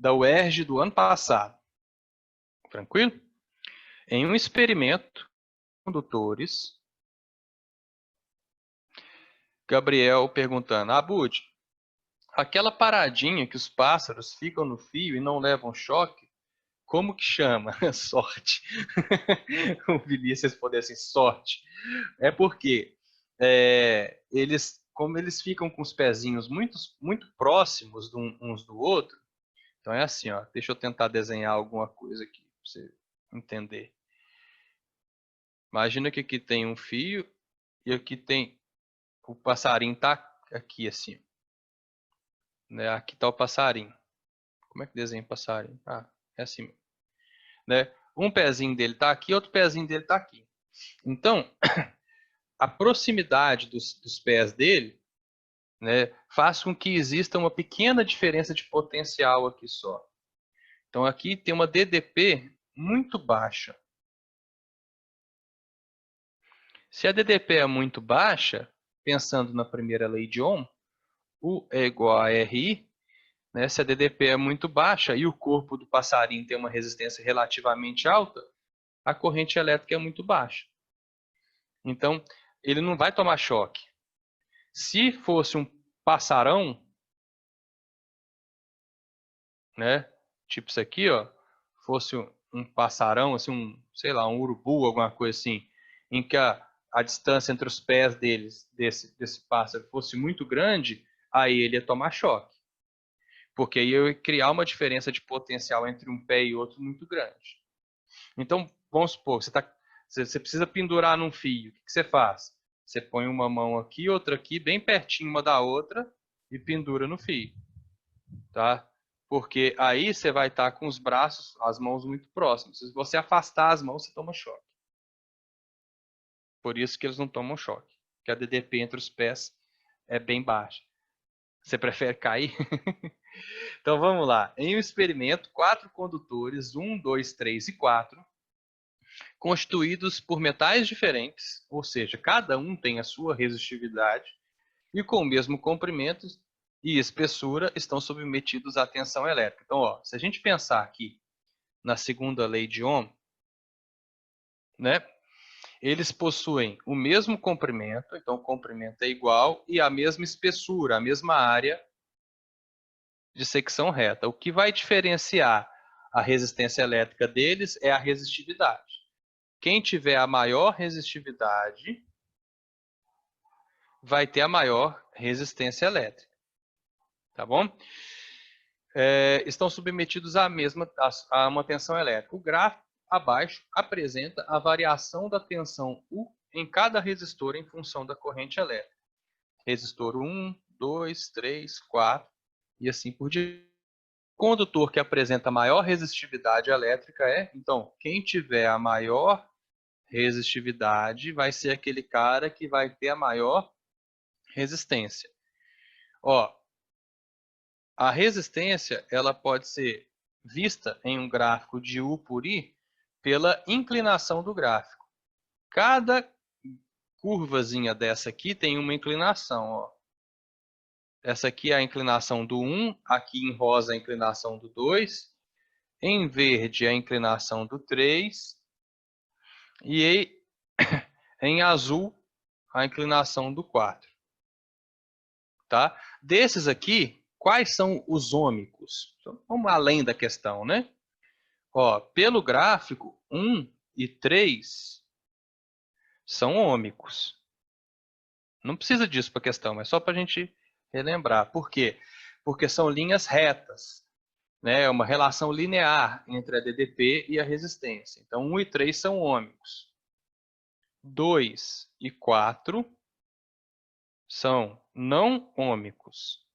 da UERJ do ano passado. Tranquilo? Em um experimento, condutores, Gabriel perguntando, Abud, aquela paradinha que os pássaros ficam no fio e não levam choque, como que chama? Sorte. O Vinícius respondeu assim, sorte. É porque como eles ficam com os pezinhos muito próximos uns do outro, então é assim, ó, deixa eu tentar desenhar alguma coisa aqui para você entender. Imagina que aqui tem um fio e aqui tem o passarinho tá aqui assim, né? Aqui tá o passarinho. Como é que desenha o passarinho? Ah, é assim, né? Um pezinho dele tá aqui, outro pezinho dele tá aqui. Então, a proximidade dos pés dele, né, faz com que exista uma pequena diferença de potencial aqui só. Então aqui tem uma DDP muito baixa. Se a DDP é muito baixa, pensando na primeira lei de Ohm, U é igual a RI, né? Se a DDP é muito baixa e o corpo do passarinho tem uma resistência relativamente alta, a corrente elétrica é muito baixa. Então, ele não vai tomar choque. Se fosse um passarão, né? Tipo isso aqui, ó, fosse um passarão, assim, sei lá, um urubu, alguma coisa assim, em que a distância entre os pés desse pássaro fosse muito grande, aí ele ia tomar choque. Porque aí eu ia criar uma diferença de potencial entre um pé e outro muito grande. Então, vamos supor, você precisa pendurar num fio. O que você faz? Você põe uma mão aqui, outra aqui, bem pertinho uma da outra e pendura no fio, tá? Porque aí você vai estar com os braços, as mãos muito próximas. Se você afastar as mãos, você toma choque. Por isso que eles não tomam choque. Porque a DDP entre os pés é bem baixa. Você prefere cair? Então vamos lá. Em um experimento, 4 condutores, 1, 2, 3 e 4, constituídos por metais diferentes, ou seja, cada um tem a sua resistividade, e com o mesmo comprimento e espessura, estão submetidos à tensão elétrica. Então, ó, se a gente pensar aqui na segunda lei de Ohm, né, eles possuem o mesmo comprimento, então o comprimento é igual, e a mesma espessura, a mesma área de secção reta. O que vai diferenciar a resistência elétrica deles é a resistividade. Quem tiver a maior resistividade vai ter a maior resistência elétrica. Tá bom? Estão submetidos a uma tensão elétrica. O gráfico abaixo apresenta a variação da tensão U em cada resistor em função da corrente elétrica. Resistor 1, 2, 3, 4 e assim por diante. O condutor que apresenta maior resistividade elétrica então, quem tiver a maior resistividade vai ser aquele cara que vai ter a maior resistência. Ó, a resistência ela pode ser vista em um gráfico de U por I pela inclinação do gráfico. Cada curvazinha dessa aqui tem uma inclinação. Ó. Essa aqui é a inclinação do 1, aqui em rosa a inclinação do 2, em verde a inclinação do 3 e em azul a inclinação do 4. Tá? Desses aqui, quais são os ômicos? Então, vamos além da questão, né? Ó, pelo gráfico, 1 e 3 são ômicos. Não precisa disso para a questão, mas só para a gente relembrar. Por quê? Porque são linhas retas. Né? É uma relação linear entre a DDP e a resistência. Então, 1 e 3 são ômicos. 2 e 4 são não ômicos.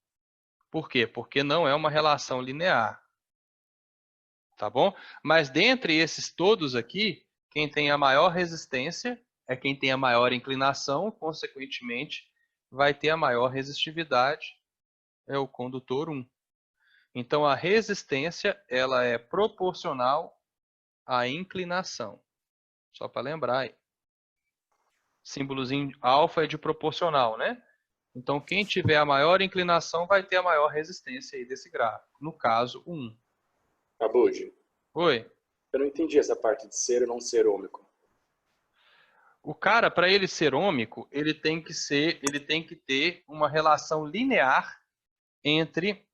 Por quê? Porque não é uma relação linear. Tá bom? Mas dentre esses todos aqui, quem tem a maior resistência é quem tem a maior inclinação, consequentemente, vai ter a maior resistividade, é o condutor 1. Então, a resistência ela é proporcional à inclinação. Só para lembrar aí. Símbolozinho alfa é de proporcional, né? Então, quem tiver a maior inclinação vai ter a maior resistência aí desse gráfico. No caso, 1. Abud, Oi. eu não entendi essa parte de ser ou não ser ômico. O cara, para ele ser ômico, ele tem que ter uma relação linear entre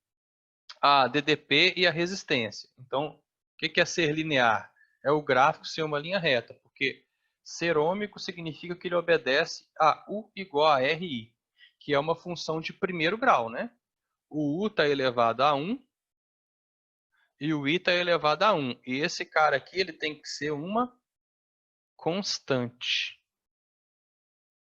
a DDP e a resistência. Então, o que é ser linear? É o gráfico ser uma linha reta, porque ser ômico significa que ele obedece a U igual a RI, que é uma função de primeiro grau, né? O U está elevado a 1 e o I está elevado a 1. E esse cara aqui ele tem que ser uma constante.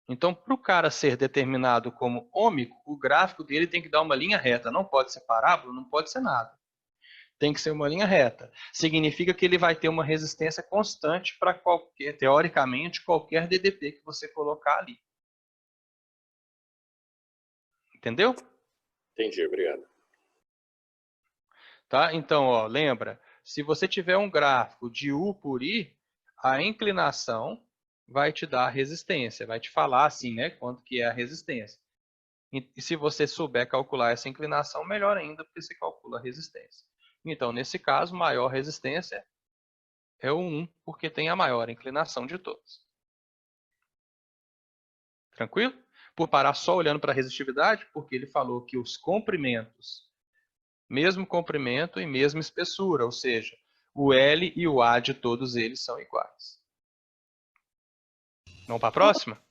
Então, para o cara ser determinado como ômico, o gráfico dele tem que dar uma linha reta. Não pode ser parábola, não pode ser nada. Tem que ser uma linha reta. Significa que ele vai ter uma resistência constante para qualquer, teoricamente, qualquer DDP que você colocar ali. Entendeu? Entendi, obrigado. Tá? Então, ó, lembra, se você tiver um gráfico de U por I, a inclinação vai te dar a resistência, vai te falar assim, né, quanto que é a resistência. E se você souber calcular essa inclinação, melhor ainda, porque você calcula a resistência. Então, nesse caso, maior resistência é o 1, porque tem a maior inclinação de todos. Tranquilo? Por parar só olhando para a resistividade, porque ele falou que os comprimentos, mesmo comprimento e mesma espessura, ou seja, o L e o A de todos eles são iguais. Vamos para a próxima?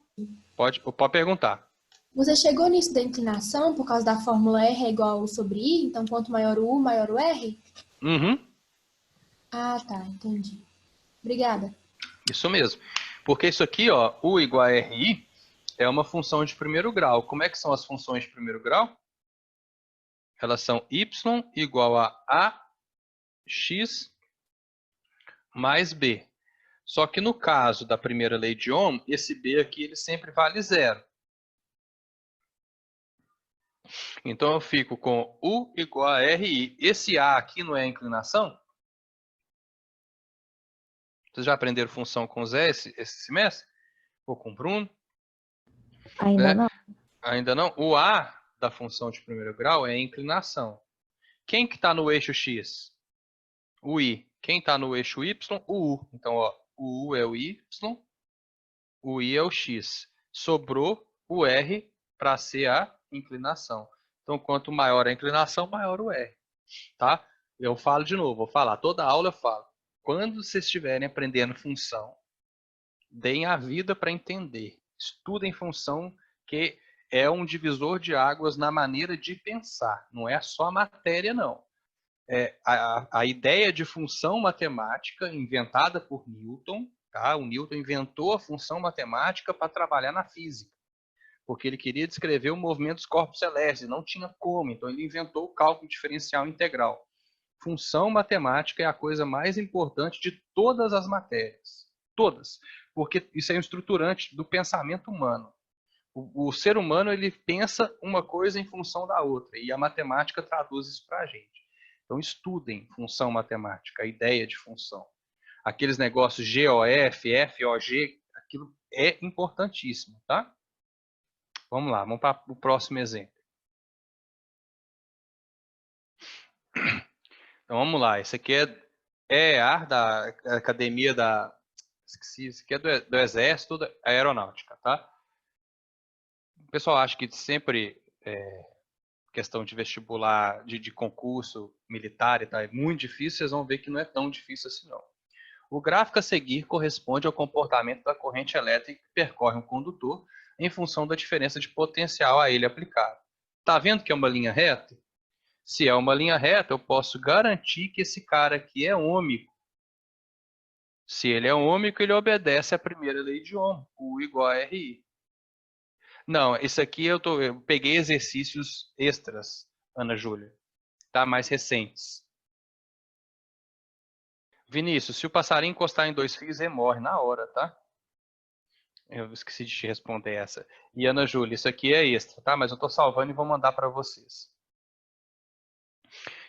Pode perguntar. Você chegou nisso da inclinação por causa da fórmula R é igual sobre I? Então, quanto maior o U, maior o R? Uhum. Ah, tá, entendi. Obrigada. Isso mesmo. Porque isso aqui, ó, U igual a RI, é uma função de primeiro grau. Como é que são as funções de primeiro grau? Elas são y igual a ax mais b. Só que no caso da primeira lei de Ohm, esse b aqui ele sempre vale zero. Então eu fico com U igual a RI. Esse A aqui não é a inclinação? Vocês já aprenderam função com o Zé esse semestre? Ou com o Bruno? Ainda Né? não. Ainda não. O A da função de primeiro grau é a inclinação. Quem que está no eixo X? O I. Quem está no eixo Y? O U. Então, ó, o U é o Y, o I é o X. Sobrou o R para ser a inclinação. Então, quanto maior a inclinação, maior o R. Tá? Eu falo de novo, vou falar. Toda aula eu falo. Quando vocês estiverem aprendendo função, deem a vida para entender. Estudem função, que é um divisor de águas na maneira de pensar. Não é só a matéria, não. A ideia de função matemática inventada por Newton, tá? O Newton inventou a função matemática para trabalhar na física, porque ele queria descrever o movimento dos corpos celestes, não tinha como, então ele inventou o cálculo diferencial integral. Função matemática é a coisa mais importante de todas as matérias, todas, porque isso é um estruturante do pensamento humano. O ser humano ele pensa uma coisa em função da outra, e a matemática traduz isso para a gente. Então, estudem função matemática, a ideia de função. Aqueles negócios GOF, FOG, aquilo é importantíssimo, tá? Vamos lá, vamos para o próximo exemplo. Então, vamos lá. Esse aqui é EAR da Academia da... Esqueci, esse aqui é do Exército da Aeronáutica, tá? O pessoal acha que sempre... questão de vestibular, de concurso militar e tal, é muito difícil, vocês vão ver que não é tão difícil assim não. O gráfico a seguir corresponde ao comportamento da corrente elétrica que percorre um condutor em função da diferença de potencial a ele aplicado. Está vendo que é uma linha reta? Se é uma linha reta, eu posso garantir que esse cara aqui é ômico. Se ele é ômico, ele obedece à primeira lei de Ohm, U igual a RI. Não, esse aqui eu peguei exercícios extras, Ana Júlia, tá? Mais recentes. Vinícius, se o passarinho encostar em dois fios, ele morre na hora, tá? Eu esqueci de te responder essa. E Ana Júlia, isso aqui é extra, tá? Mas eu estou salvando e vou mandar para vocês.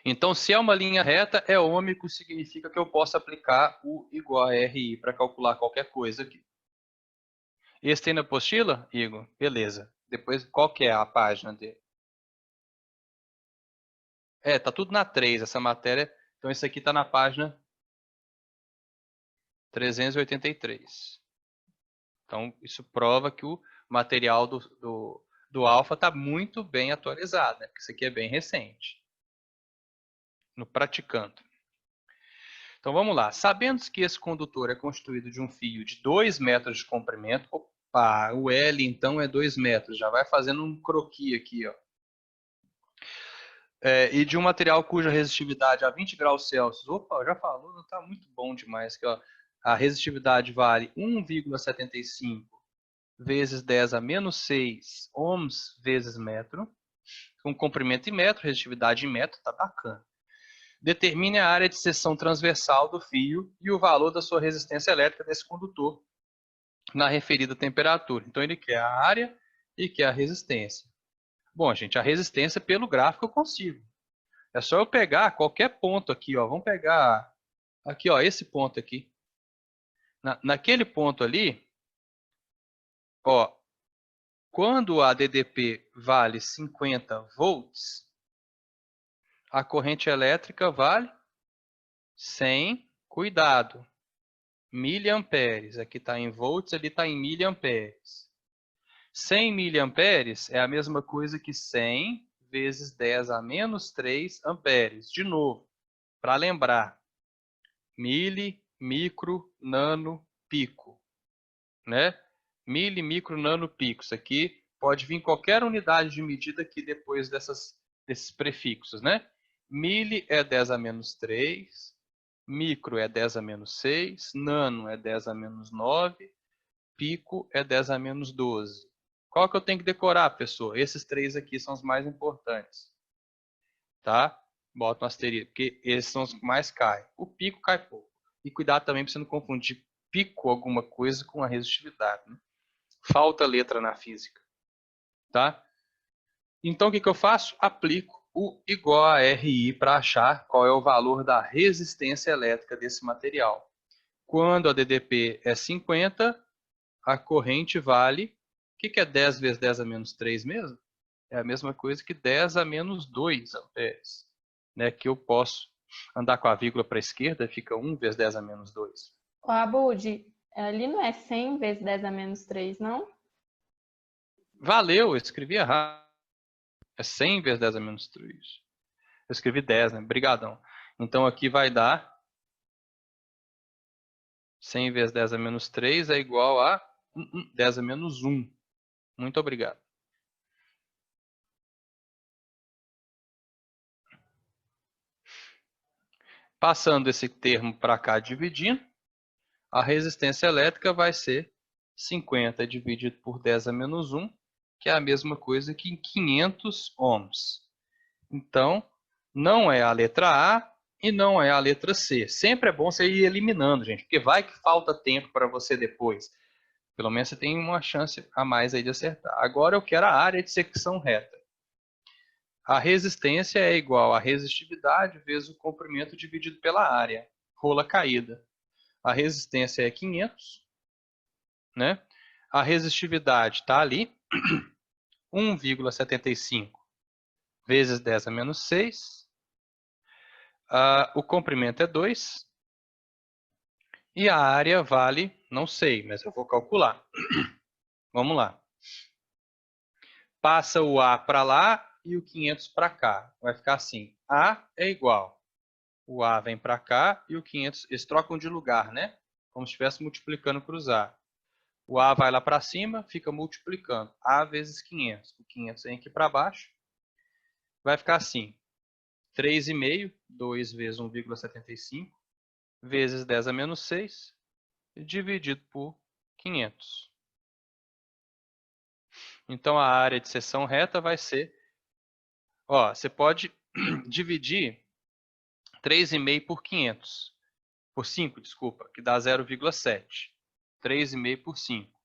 Então, se é uma linha reta, é ômico, significa que eu posso aplicar U igual a RI para calcular qualquer coisa aqui. Esse tem na apostila, Igor? Beleza. Depois, qual que é a página dele? Tá tudo na 3, essa matéria Então, isso aqui está na página 383. Então, isso prova que o material do alfa está muito bem atualizado, né? Porque isso aqui é bem recente. No praticando. Então, vamos lá. Sabendo que esse condutor é constituído de um fio de 2 metros de comprimento, opa, o L, então, é 2 metros. Já vai fazendo um croquis aqui, ó. E de um material cuja resistividade a 20 graus Celsius, opa, já falou, está muito bom demais aqui, ó. A resistividade vale 1,75 vezes 10 a menos 6 ohms vezes metro, com comprimento em metro, resistividade em metro, tá bacana. Determine a área de seção transversal do fio e o valor da sua resistência elétrica desse condutor na referida temperatura. Então ele quer a área e quer a resistência. Bom, gente, a resistência pelo gráfico eu consigo. É só eu pegar qualquer ponto aqui, ó. Vamos pegar aqui, ó, esse ponto aqui. Naquele ponto ali, ó, quando a DDP vale 50 volts, a corrente elétrica vale 100, cuidado, miliamperes. Aqui está em volts, ali está em miliamperes. 100 miliamperes é a mesma coisa que 100 vezes 10 a menos 3 amperes. De novo, para lembrar, mili, micro, nano, pico, né? Mili, micro, nano, pico. Isso aqui pode vir qualquer unidade de medida aqui depois desses prefixos, né? Mili é 10 a menos 3, micro é 10 a menos 6, nano é 10 a menos 9, pico é 10 a menos 12. Qual que eu tenho que decorar, pessoal? Esses três aqui são os mais importantes. Tá? Bota um asterisco, porque esses são os que mais caem. O pico cai pouco. E cuidado também para você não confundir pico alguma coisa com a resistividade. Né? Falta letra na física. Tá? Então, o que eu faço? Aplico o igual a RI para achar qual é o valor da resistência elétrica desse material. Quando a DDP é 50, a corrente vale... O que é 10 vezes 10 a menos 3 mesmo? É a mesma coisa que 10 a menos 2 amperes. Né? Que eu posso andar com a vírgula para a esquerda, fica 1 vezes 10 a menos 2. Ô, Abud, ali não é 100 vezes 10 a menos 3, não? Valeu, eu escrevi errado. É 100 vezes 10 a menos 3. Eu escrevi 10, né? Brigadão. Então aqui vai dar 100 vezes 10 a menos 3 é igual a 10 a menos 1. Muito obrigado. Passando esse termo para cá dividindo, a resistência elétrica vai ser 50 dividido por 10 a menos 1, que é a mesma coisa que 500 ohms. Então, não é a letra A e não é a letra C. Sempre é bom você ir eliminando, gente, porque vai que falta tempo para você depois. Pelo menos você tem uma chance a mais aí de acertar. Agora eu quero a área de secção reta. A resistência é igual a resistividade vezes o comprimento dividido pela área. Rola caída. A resistência é 500, né? A resistividade está ali, 1,75 vezes 10 a menos 6. O comprimento é 2. E a área vale, não sei, mas eu vou calcular. Vamos lá. Passa o A para lá e o 500 para cá. Vai ficar assim. A é igual. O A vem para cá e o 500... Eles trocam de lugar, né? Como se estivesse multiplicando cruzar. O A vai lá para cima, fica multiplicando. A vezes 500. O 500 vem aqui para baixo. Vai ficar assim. 3,5, 2 vezes 1,75, vezes 10 a menos 6, dividido por 500. Então, a área de seção reta vai ser... Ó, você pode dividir 3,5 por 500. Por 5, desculpa, que dá 0,7. 3,5 por 5.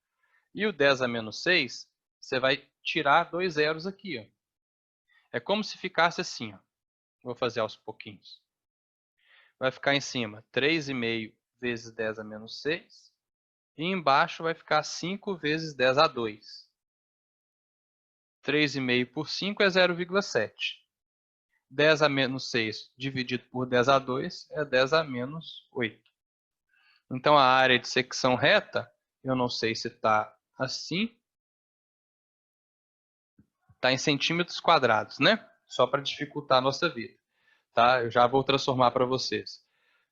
E o 10 a menos 6, você vai tirar 2 zeros aqui. Ó. É como se ficasse assim. Ó. Vou fazer aos pouquinhos. Vai ficar em cima 3,5 vezes 10 a menos 6. E embaixo vai ficar 5 vezes 10 a 2. 3,5 por 5 é 0,7. 10 a menos 6 dividido por 10 a 2 é 10 a menos 8. Então, a área de secção reta, eu não sei se está assim. Está em centímetros quadrados, né? Só para dificultar a nossa vida. Tá? Eu já vou transformar para vocês.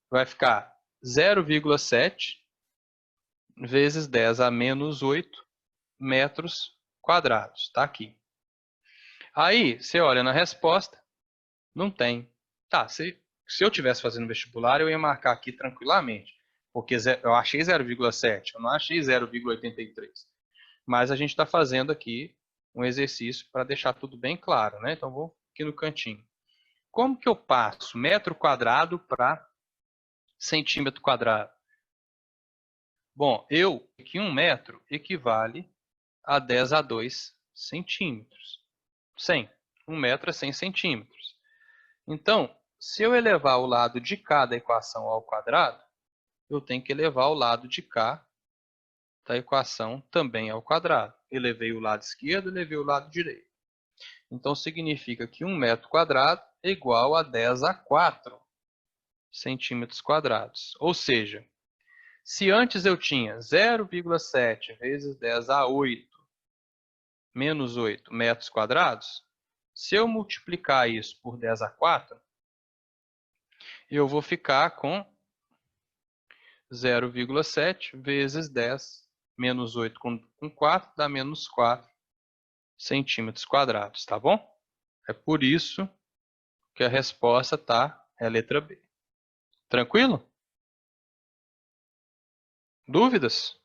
Vai ficar 0,7 vezes 10 a menos 8 metros quadrados. Está aqui. Aí, você olha na resposta, não tem. Tá, se eu estivesse fazendo vestibular, eu ia marcar aqui tranquilamente. Porque eu achei 0,7, eu não achei 0,83. Mas a gente está fazendo aqui um exercício para deixar tudo bem claro, né? Então, vou aqui no cantinho. Como que eu passo metro quadrado para centímetro quadrado? Bom, que 1 metro equivale a 10 a 2 centímetros. 100. 1 metro é 100 centímetros. Então, se eu elevar o lado de cá da equação ao quadrado, eu tenho que elevar o lado de cá da equação também ao quadrado. Elevei o lado esquerdo, elevei o lado direito. Então, significa que 1 metro quadrado é igual a 10 a 4 centímetros quadrados. Ou seja, se antes eu tinha 0,7 vezes 10 a 8 menos 8 metros quadrados, se eu multiplicar isso por 10 a 4, eu vou ficar com 0,7 vezes 10 menos 8 com 4 dá menos 4 centímetros quadrados, tá bom? É por isso que a resposta é a letra B. Tranquilo? Dúvidas?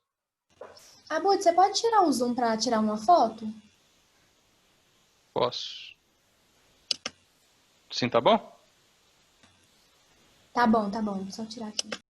Abud, você pode tirar o zoom para tirar uma foto? Posso. Sim, tá bom? Tá bom, só tirar aqui.